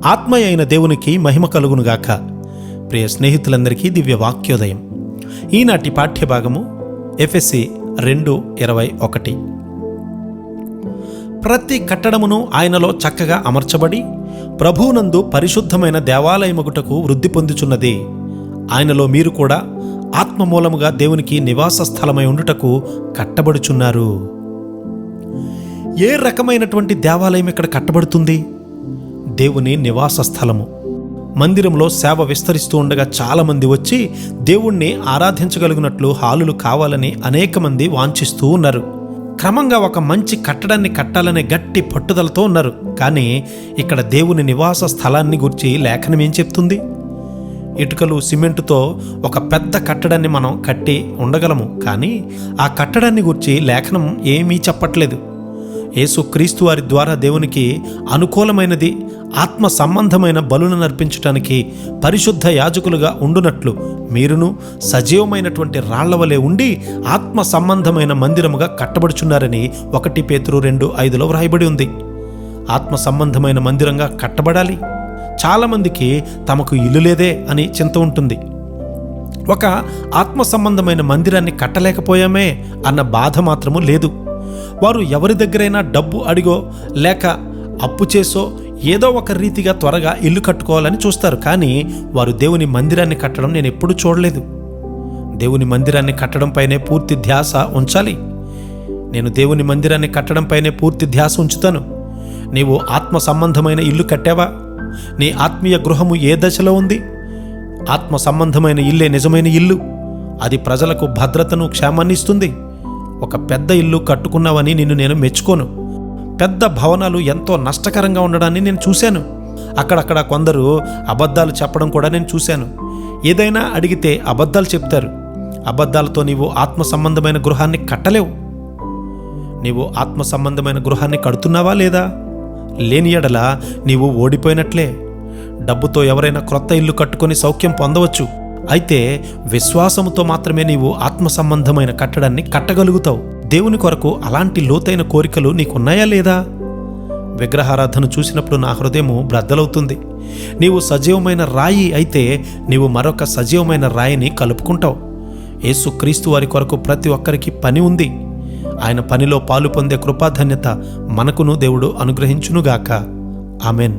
ఆత్మయ అయిన దేవునికి మహిమ కలుగునుగాక. ప్రియ స్నేహితులందరికీ దివ్య వాక్యోదయం. ఈనాటి పాఠ్యభాగము ఎఫెసీ 2:21. ప్రతి కట్టడమును ఆయనలో చక్కగా అమర్చబడి ప్రభువునందు పరిశుద్ధమైన దేవాలయమగుటకు వృద్ధి పొందుచున్నది. ఆయనలో మీరు కూడా ఆత్మ మూలముగా దేవునికి నివాస స్థలమై ఉండుటకు కట్టబడుచున్నారు. ఏ రకమైనటువంటి దేవాలయం ఇక్కడ కట్టబడుతుంది? దేవుని నివాస స్థలము. మందిరంలో సేవ విస్తరిస్తూ ఉండగా చాలామంది వచ్చి దేవుణ్ణి ఆరాధించగలిగినట్లు హాలులు కావాలని అనేక మంది వాంఛిస్తూ ఉన్నారు. క్రమంగా ఒక మంచి కట్టడాన్ని కట్టాలనే గట్టి పట్టుదలతో ఉన్నారు. కానీ ఇక్కడ దేవుని నివాస స్థలాన్ని గురించి లేఖనం ఏం చెప్తుంది? ఇటుకలు సిమెంటుతో ఒక పెద్ద కట్టడాన్ని మనం కట్టి ఉండగలము, కానీ ఆ కట్టడాన్ని గురించి లేఖనం ఏమీ చెప్పట్లేదు. యేసుక్రీస్తు వారి ద్వారా దేవునికి అనుకూలమైనది ఆత్మ సంబంధమైన బలులను అర్పించటానికి పరిశుద్ధ యాజకులుగా ఉండునట్లు మీరును సజీవమైనటువంటి రాళ్లవలే ఉండి ఆత్మ సంబంధమైన మందిరముగా కట్టబడుచున్నారని 1 పేతురు 2:5 వ్రాయబడి ఉంది. ఆత్మ సంబంధమైన మందిరంగా కట్టబడాలి. చాలామందికి తమకు ఇల్లు లేదే అని చింత ఉంటుంది. ఒక ఆత్మ సంబంధమైన మందిరాన్ని కట్టలేకపోయామే అన్న బాధ మాత్రము లేదు. వారు ఎవరి దగ్గరైనా డబ్బు అడిగో లేక అప్పు చేసో ఏదో ఒక రీతిగా త్వరగా ఇల్లు కట్టుకోవాలని చూస్తారు. కానీ వారు దేవుని మందిరాన్ని కట్టడం నేను ఎప్పుడూ చూడలేదు. దేవుని మందిరాన్ని కట్టడంపైనే పూర్తి ధ్యాస ఉంచాలి. నేను దేవుని మందిరాన్ని కట్టడంపైనే పూర్తి ధ్యాస ఉంచుతాను. నీవు ఆత్మ సంబంధమైన ఇల్లు కట్టావా? నీ ఆత్మీయ గృహము ఏ దశలో ఉంది? ఆత్మ సంబంధమైన ఇల్లే నిజమైన ఇల్లు. అది ప్రజలకు భద్రతను, క్షేమాన్ని ఇస్తుంది. ఒక పెద్ద ఇల్లు కట్టుకున్నావని నిన్ను నేను మెచ్చుకోను. పెద్ద భవనాలు ఎంతో నష్టకరంగా ఉండడాన్ని నేను చూశాను. అక్కడక్కడ కొందరు అబద్ధాలు చెప్పడం కూడా నేను చూశాను. ఏదైనా అడిగితే అబద్ధాలు చెప్తారు. అబద్ధాలతో నీవు ఆత్మ సంబంధమైన గృహాన్ని కట్టలేవు. నీవు ఆత్మ సంబంధమైన గృహాన్ని కడుతున్నావా లేదా? లేని ఎడల నీవు ఓడిపోయినట్లే. డబ్బుతో ఎవరైనా క్రొత్త ఇల్లు కట్టుకొని సౌఖ్యం పొందవచ్చు. అయితే విశ్వాసముతో మాత్రమే నీవు ఆత్మ సంబంధమైన కట్టడాన్ని కట్టగలుగుతావు. దేవుని కొరకు అలాంటి లోతైన కోరికలు నీకున్నాయా లేదా? విగ్రహారాధన చూసినప్పుడు నా హృదయము బ్రద్దలవుతుంది. నీవు సజీవమైన రాయి అయితే నీవు మరొక సజీవమైన రాయిని కలుపుకుంటావు. యేసుక్రీస్తు వారి కొరకు ప్రతి ఒక్కరికి పని ఉంది. ఆయన పనిలో పాలు పొందే కృపాధన్యత మనకును దేవుడు అనుగ్రహించునుగాక. ఆమెన్.